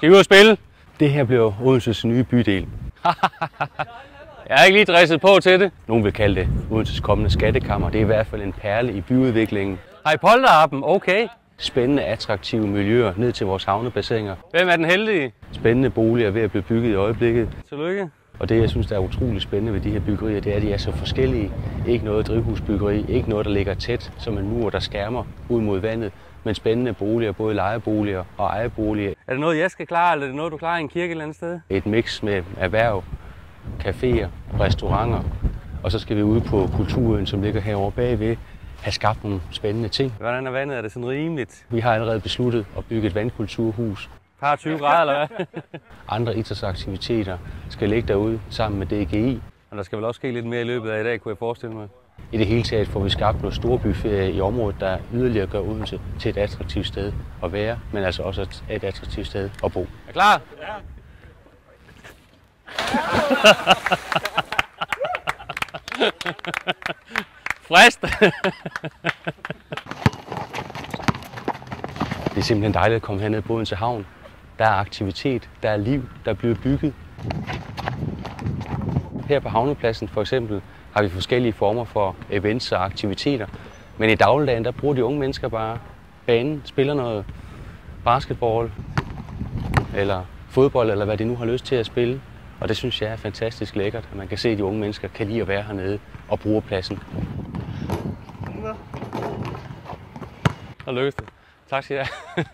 Skal vi ud og spille? Det her bliver Odenses nye bydel. Jeg er ikke lige dresset på til det. Nogen vil kalde det Odenses kommende skattekammer. Det er i hvert fald en perle i byudviklingen. Har I polterappen? Okay. Spændende, attraktive miljøer ned til vores havnebassiner. Hvem er den heldige? Spændende boliger ved at blive bygget i øjeblikket. Tillykke. Og det, jeg synes, der er utrolig spændende ved de her byggerier, det er, at de er så forskellige. Ikke noget drivhusbyggeri, ikke noget, der ligger tæt som en mur, der skærmer ud mod vandet, men spændende boliger, både lejeboliger og ejerboliger. Er det noget, jeg skal klare, eller er det noget, du klarer i en kirke et eller andet sted? Et mix med erhverv, caféer, restauranter, og så skal vi ud på Kulturøen, som ligger herovre bagved, have skabt nogle spændende ting. Hvordan er vandet? Er det sådan rimeligt? Vi har allerede besluttet at bygge et vandkulturhus. Par 20 grader, eller hvad? Andre idrætsaktiviteter skal ligge derude sammen med DGI. Og der skal vel også ske lidt mere i løbet af i dag, kunne jeg forestille mig. I det hele taget får vi skabt noget storbyferie i området, der yderligere gør Odense til et attraktivt sted at være, men altså også et attraktivt sted at bo. Er klar? Ja. Frist! Det er simpelthen dejligt at komme herned på Odense Havn. Der er aktivitet, der er liv, der bliver bygget. Her på havnepladsen for eksempel har vi forskellige former for events og aktiviteter. Men i dagligdagen, der bruger de unge mennesker bare banen, spiller noget basketball eller fodbold, eller hvad de nu har lyst til at spille. Og det synes jeg er fantastisk lækkert, at man kan se, at de unge mennesker kan lide at være hernede og bruge pladsen. Og lykkes det. Tak skal I have.